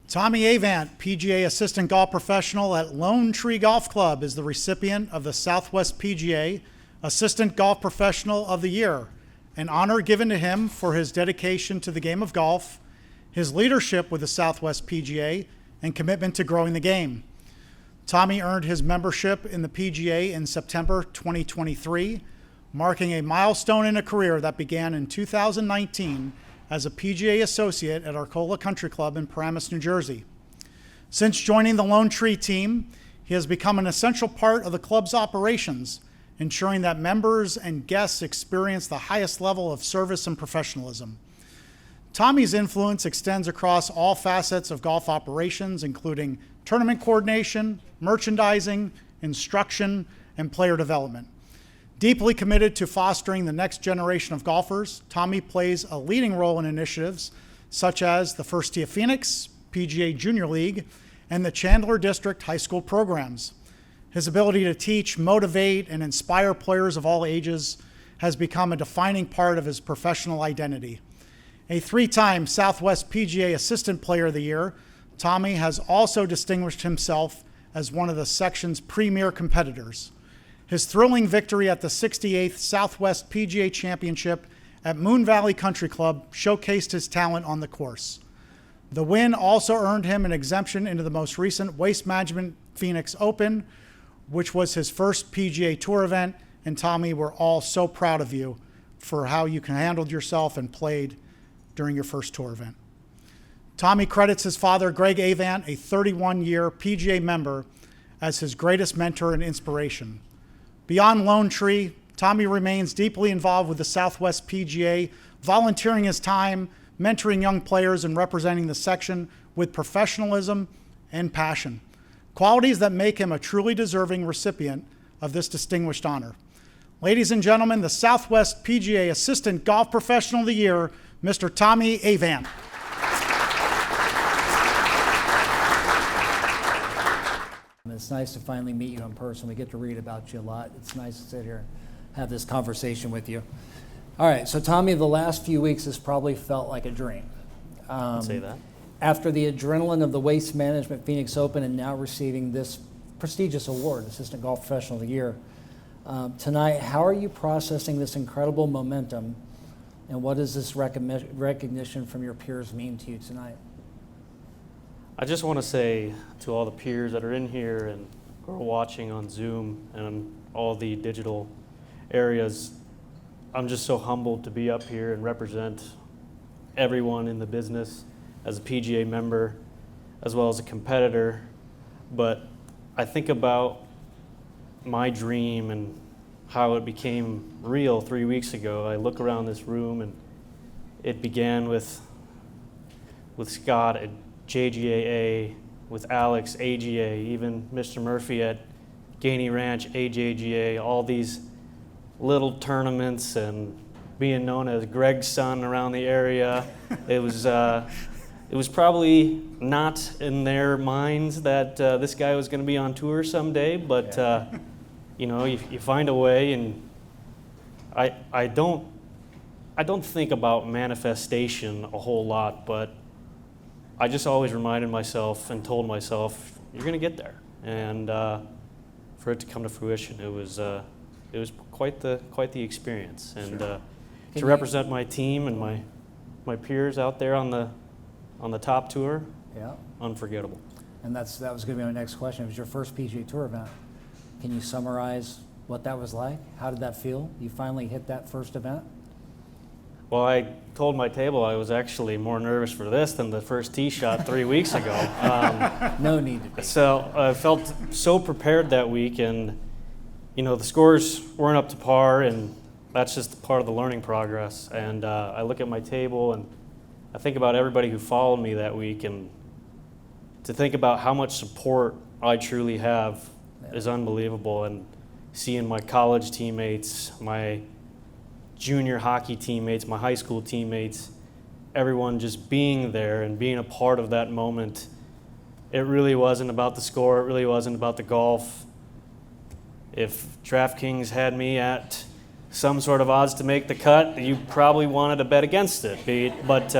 Tommi Avant, PGA Assistant Golf Professional at Lone Tree Golf Club, is the recipient of the Southwest PGA Assistant Golf Professional of the Year, an honor given to him for his dedication to the game of golf, his leadership with the Southwest PGA, and commitment to growing the game. Tommi earned his membership in the PGA in September 2023, marking a milestone in a career that began in 2019 as a PGA associate at Arcola Country Club in Paramus, New Jersey. Since joining the Lone Tree team, he has become an essential part of the club's operations, ensuring that members and guests experience the highest level of service and professionalism. Tommi's influence extends across all facets of golf operations, including tournament coordination, merchandising, instruction, and player development. Deeply committed to fostering the next generation of golfers, Tommi plays a leading role in initiatives such as the First Tee of Phoenix, PGA Junior League, and the Chandler District High School programs. His ability to teach, motivate, and inspire players of all ages has become a defining part of his professional identity. A three-time Southwest PGA Assistant Player of the Year, Tommi has also distinguished himself as one of the section's premier competitors. His thrilling victory at the 68th Southwest PGA Championship at Moon Valley Country Club showcased his talent on the course. The win also earned him an exemption into the most recent Waste Management Phoenix Open, which was his first PGA Tour event, and Tommi, we're all so proud of you for how you handled yourself and played during your first tour event. Tommi credits his father, Greg Avant, a 31-year PGA member, as his greatest mentor and inspiration. Beyond Lone Tree, Tommi remains deeply involved with the Southwest PGA, volunteering his time, mentoring young players, and representing the section with professionalism and passion, qualities that make him a truly deserving recipient of this distinguished honor. Ladies and gentlemen, the Southwest PGA Assistant Golf Professional of the Year, Mr. Tommi Avant. It's nice to finally meet you in person. We get to read about you a lot. It's nice to sit here and have this conversation with you. All right, so Tommi, the last few weeks has probably felt like a dream. I'd say that. After the adrenaline of the Waste Management Phoenix Open and now receiving this prestigious award, Assistant Golf Professional of the Year, tonight, how are you processing this incredible momentum, and what does this recognition from your peers mean to you tonight? I just want to say to all the peers that are in here and who are watching on Zoom and on all the digital areas, I'm just so humbled to be up here and represent everyone in the business as a PGA member as well as a competitor. But I think about my dream and how it became real 3 weeks ago. I look around this room and it began with Scott at JGAA, with Alex, AGA, even Mr. Murphy at Gainey Ranch, AJGA, all these little tournaments and being known as Greg's son around the area. It was probably not in their minds that this guy was going to be on tour someday, but you find a way, and I don't think about manifestation a whole lot, but I just always reminded myself and told myself, you're going to get there. And for it to come to fruition, it was quite the experience. And Sure. To represent my team and my peers out there on the top tour, Yeah. unforgettable. And that was going to be my next question. It was your first PGA Tour event. Can you summarize what that was like? How did that feel? You finally hit that first event? Well, I told my table I was actually more nervous for this than the first tee shot 3 weeks ago. No need to be. So I felt so prepared that week, and the scores weren't up to par, and that's just part of the learning progress. And I look at my table and I think about everybody who followed me that week, and to think about how much support I truly have is unbelievable. And seeing my college teammates, my junior hockey teammates, my high school teammates, everyone just being there and being a part of that moment. It really wasn't about the score. It really wasn't about the golf. If DraftKings had me at some sort of odds to make the cut, you probably wanted to bet against it. But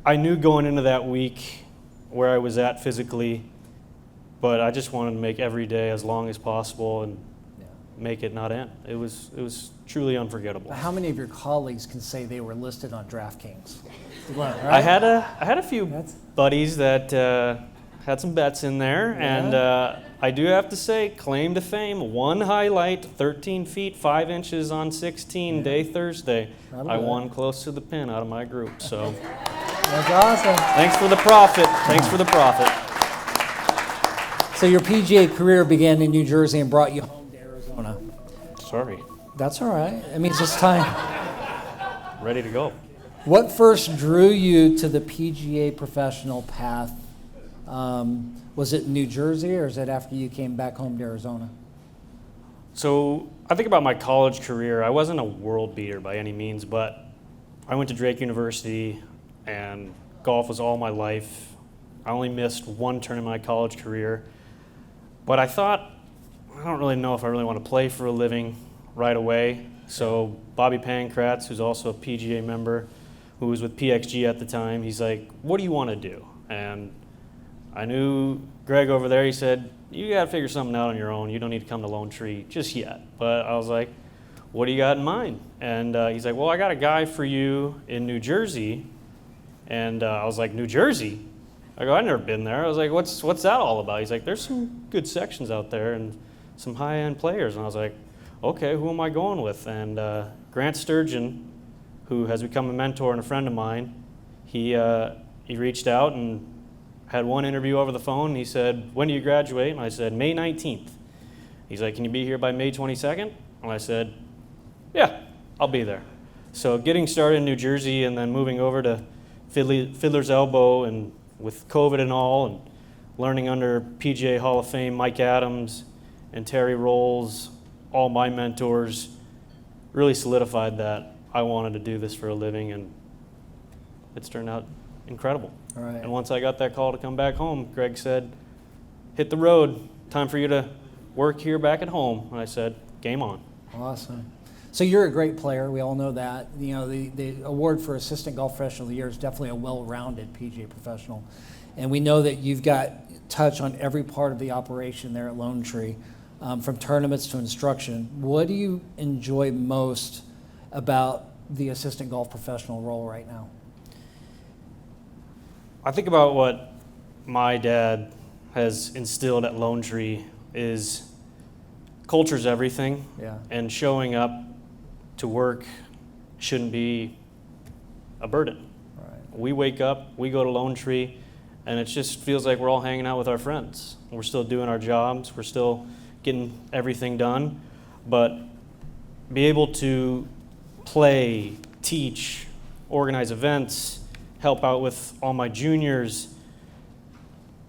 I knew going into that week where I was at physically, but I just wanted to make every day as long as possible and make it not end. It was truly unforgettable. How many of your colleagues can say they were listed on DraftKings? Right? I had a few buddies that had some bets in there, and I do have to say, claim to fame, one highlight, 13 feet, 5 inches on 16, day Thursday. I won close to the pin out of my group, so. That's awesome. Thanks for the profit. Thanks for the profit. So your PGA career began in New Jersey and brought you home to Arizona. Sorry. That's all right. It means it's time. Ready to go. What first drew you to the PGA professional path? Was it New Jersey, or is it after you came back home to Arizona? So I think about my college career. I wasn't a world beater by any means, but I went to Drake University, and golf was all my life. I only missed one turn in my college career, but I thought, I don't really know if I really want to play for a living right away. So Bobby Pankratz, who's also a PGA member, who was with PXG at the time, he's like, what do you want to do? And I knew Greg over there, he said, you got to figure something out on your own. You don't need to come to Lone Tree just yet. But I was like, what do you got in mind? And he's like, well, I got a guy for you in New Jersey. And I was like, New Jersey? I go, I've never been there. I was like, what's that all about? He's like, there's some good sections out there and some high-end players. And I was like, okay, who am I going with? And Grant Sturgeon, who has become a mentor and a friend of mine, he reached out and had one interview over the phone. He said, when do you graduate? And I said, May 19th. He's like, can you be here by May 22nd? And I said, yeah, I'll be there. So getting started in New Jersey and then moving over to Fiddler's Elbow, and with COVID and all, and learning under PGA Hall of Fame Mike Adams and Terry Rolls, all my mentors, really solidified that I wanted to do this for a living, and it's turned out incredible. All right. And once I got that call to come back home, Greg said, hit the road, time for you to work here back at home. And I said, game on. Awesome. So you're a great player. We all know that. You know, the award for Assistant Golf Professional of the Year is definitely a well-rounded PGA professional. And we know that you've got touch on every part of the operation there at Lone Tree, from tournaments to instruction. What do you enjoy most about the Assistant Golf Professional role right now? I think about what my dad has instilled at Lone Tree is culture's everything. Yeah. And showing up to work shouldn't be a burden. Right. We wake up, we go to Lone Tree, and it just feels like we're all hanging out with our friends. We're still doing our jobs, we're still getting everything done, but be able to play, teach, organize events, help out with all my juniors,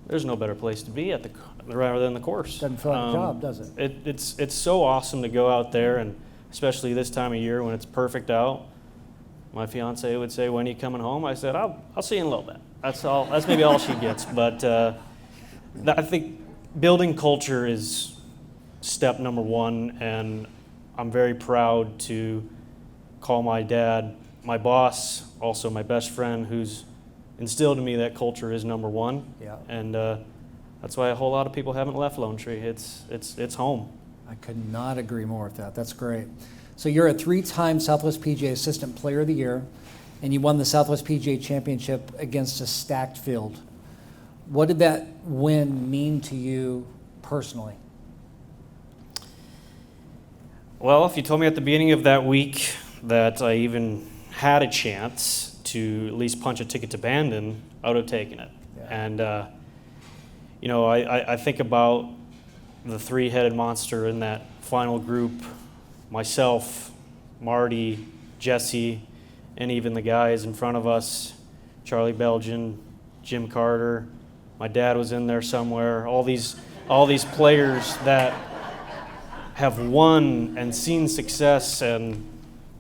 there's no better place to be rather than the course. Doesn't feel like a job, does it? It's so awesome to go out there, and especially this time of year when it's perfect out. My fiance would say, when are you coming home? I said, I'll see you in a little bit. That's maybe all she gets. But I think building culture is step number one, and I'm very proud to call my dad my boss, also my best friend, who's instilled in me that culture is number one. Yeah. And that's why a whole lot of people haven't left Lone Tree. It's home. I could not agree more with that. That's great. So you're a 3-time Southwest PGA Assistant Player of the Year, and you won the Southwest PGA Championship against a stacked field. What did that win mean to you personally? Well, if you told me at the beginning of that week that I even had a chance to at least punch a ticket to Bandon, I would have taken it. Yeah. And, you know, I think about the three-headed monster in that final group, myself, Marty, Jesse, and even the guys in front of us, Charlie Belgian, Jim Carter, my dad was in there somewhere, all these players that have won and seen success, and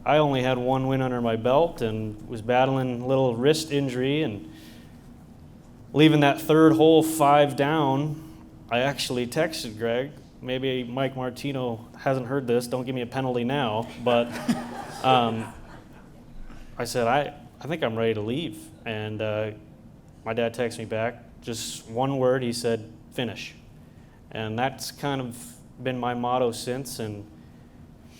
I only had one win under my belt and was battling a little wrist injury, and leaving that third hole 5 down, I actually texted Greg. Maybe Mike Martino hasn't heard this, don't give me a penalty now, but I said, I think I'm ready to leave. And my dad texted me back, just one word, he said, finish. And that's kind of been my motto since, and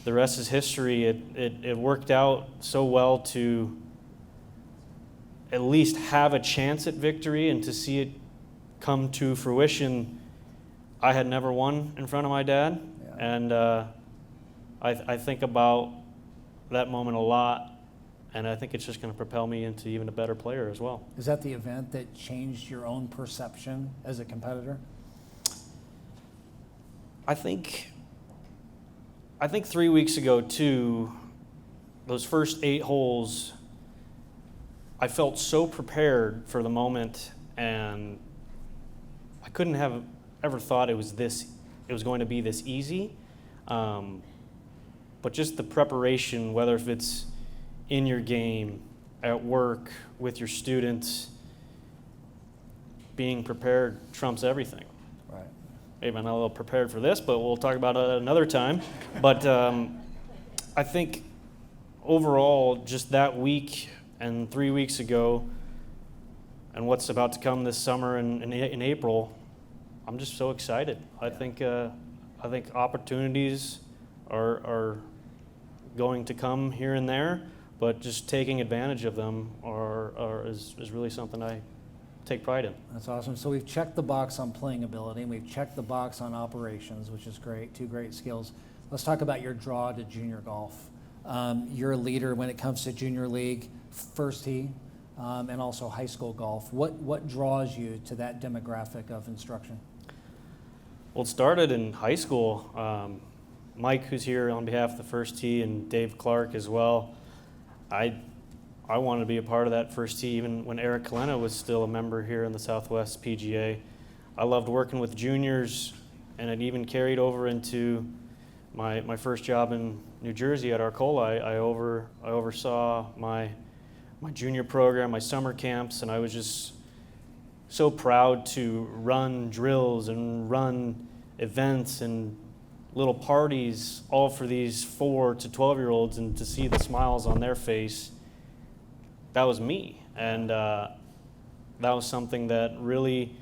the rest is history. It worked out so well to at least have a chance at victory and to see it come to fruition. I had never won in front of my dad, and I think about that moment a lot, and I think it's just going to propel me into even a better player as well. Is that the event that changed your own perception as a competitor? I think 3 weeks ago, too, those first 8 holes, I felt so prepared for the moment, and I couldn't have ever thought it was going to be this easy. But just the preparation, whether if it's in your game, at work, with your students, being prepared trumps everything. Right. Maybe I'm not a little prepared for this, but we'll talk about it another time. But I think overall, just that week and 3 weeks ago, and what's about to come this summer in April, I'm just so excited. I think opportunities are going to come here and there, but just taking advantage of them is really something I take pride in. That's awesome. So we've checked the box on playing ability, and we've checked the box on operations, which is great, 2 great skills. Let's talk about your draw to junior golf. You're a leader when it comes to junior league, first tee, and also high school golf. What draws you to that demographic of instruction? Well, it started in high school. Mike, who's here on behalf of the first tee, and Dave Clark as well. I wanted to be a part of that first tee even when Eric Kalena was still a member here in the Southwest PGA. I loved working with juniors, and it even carried over into my first job in New Jersey at Arcola. I oversaw my junior program, my summer camps, and I was just so proud to run drills and run events and little parties, all for these 4 to 12-year-olds, and to see the smiles on their face. That was me, and that was something that really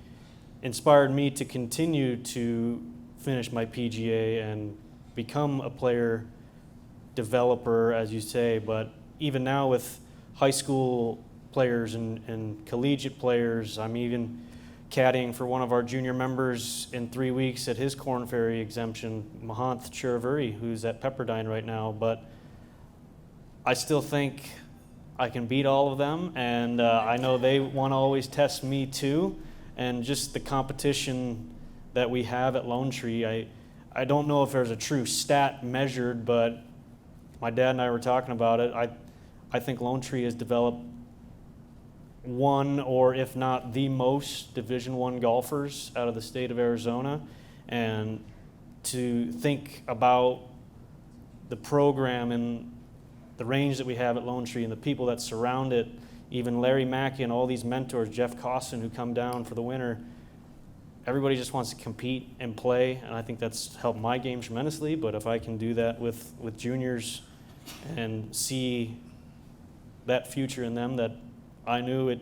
inspired me to continue to finish my PGA and become a player developer, as you say. But even now with high school players and collegiate players, I'm even caddying for one of our junior members in 3 weeks at his Korn Ferry exemption, Mahanth Chiravuri, who's at Pepperdine right now. But I still think I can beat all of them, and I know they want to always test me too. And just the competition that we have at Lone Tree, I don't know if there's a true stat measured, but my dad and I were talking about it. I think Lone Tree has developed one, or if not the most, Division I golfers out of the state of Arizona. And to think about the program and the range that we have at Lone Tree and the people that surround it, even Larry Mackey and all these mentors, Jeff Costin, who come down for the winter, everybody just wants to compete and play, and I think that's helped my game tremendously. But if I can do that with juniors and see that future in them that I knew it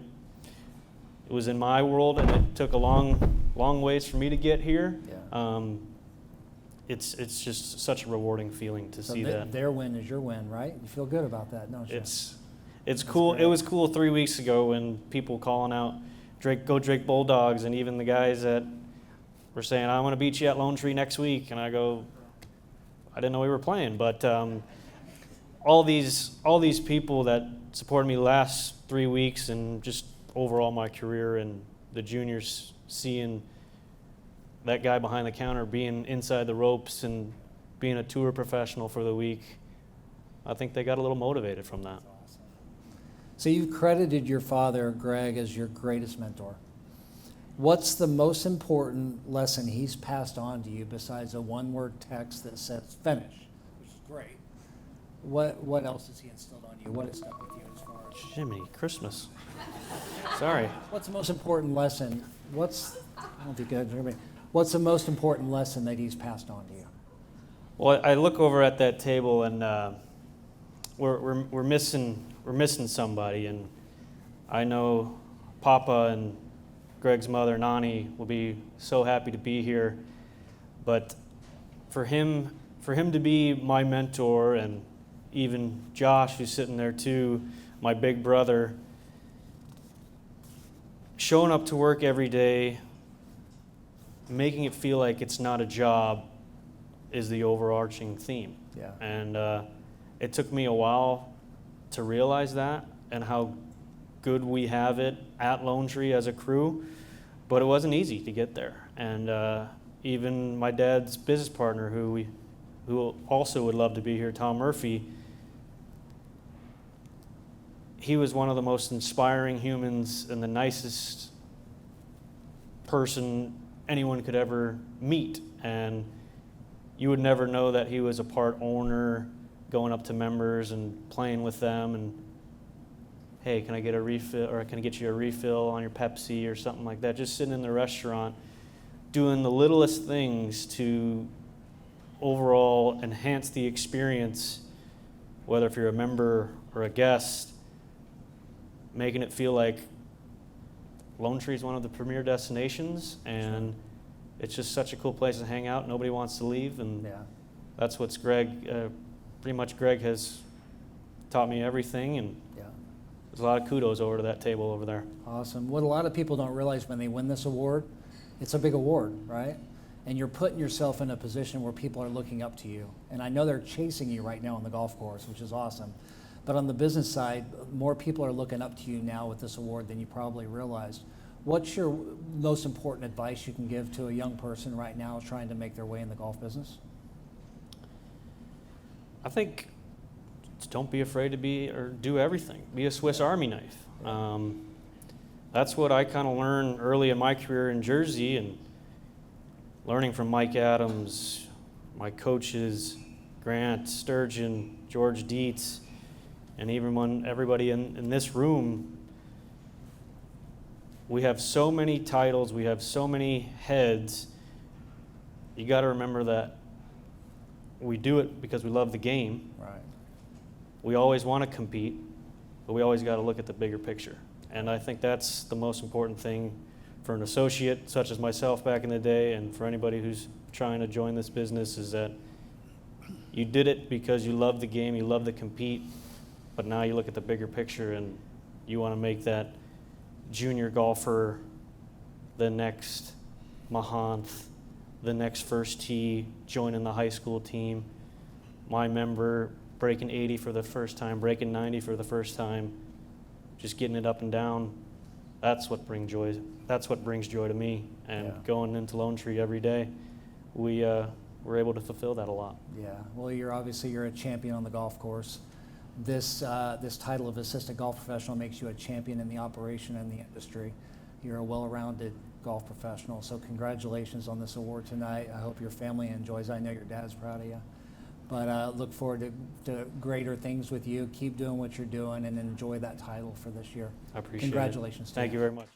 was in my world, and it took a long ways for me to get here. Yeah. It's just such a rewarding feeling to see that. Their win is your win, right? You feel good about that, don't you? It's cool. great. It was cool 3 weeks ago when people calling out Drake Bulldogs, and even the guys that were saying, I want to beat you at Lone Tree next week. And I go, I didn't know we were playing. But all these people that supported me the last 3 weeks, and just overall my career, and the juniors seeing that guy behind the counter being inside the ropes and being a tour professional for the week, I think they got a little motivated from that. So you've credited your father, Greg, as your greatest mentor. What's the most important lesson he's passed on to you besides a one-word text that says finish, which is great? What else has he instilled on you? What has stuck with you as far as? Jiminy Christmas. Sorry. What's the most important lesson? I don't know if you can hear me. What's the most important lesson that he's passed on to you? Well, I look over at that table, and we're missing we're missing somebody, and I know Papa and Greg's mother, Nani, will be so happy to be here. But for him to be my mentor, and even Josh, who's sitting there too, my big brother, showing up to work every day, making it feel like it's not a job, is the overarching theme. Yeah. And it took me a while to realize that and how good we have it at Lone Tree as a crew, but it wasn't easy to get there. And even my dad's business partner, who also would love to be here, Tom Murphy, he was one of the most inspiring humans and the nicest person anyone could ever meet. And you would never know that he was a part owner, going up to members and playing with them and, hey, can I get a refill, or can I get you a refill on your Pepsi or something like that? Just sitting in the restaurant, doing the littlest things to overall enhance the experience, whether if you're a member or a guest, making it feel like Lone Tree is one of the premier destinations, and it's just such a cool place to hang out. Nobody wants to leave, and that's what's pretty much Greg has taught me everything, and there's a lot of kudos over to that table over there. Awesome. What a lot of people don't realize when they win this award, it's a big award, right? And you're putting yourself in a position where people are looking up to you. And I know they're chasing you right now on the golf course, which is awesome. But on the business side, more people are looking up to you now with this award than you probably realized. What's your most important advice you can give to a young person right now trying to make their way in the golf business? I think don't be afraid to be or do everything. Be a Swiss Army knife. That's what I kind of learned early in my career in Jersey, and learning from Mike Adams, my coaches, Grant Sturgeon, George Dietz, and even everybody in this room. We have so many titles, we have so many heads. You got to remember that we do it because we love the game. Right. We always want to compete, but we always got to look at the bigger picture. And I think that's the most important thing for an associate such as myself back in the day, and for anybody who's trying to join this business, is that you did it because you love the game, you love to compete, but now you look at the bigger picture and you want to make that junior golfer the next Mahanth, the next first tee, joining the high school team, my member breaking 80 for the first time, breaking 90 for the first time, just getting it up and down. That's what brings joy. That's what brings joy to me. And going into Lone Tree every day, we're able to fulfill that a lot. Yeah. Well, you're a champion on the golf course. This title of assistant golf professional makes you a champion in the operation and the industry. You're a well-rounded golf professional. So congratulations on this award tonight. I hope your family enjoys. I know your dad's proud of you. But look forward to greater things with you. Keep doing what you're doing and enjoy that title for this year. I appreciate it. Congratulations. Thank you very much.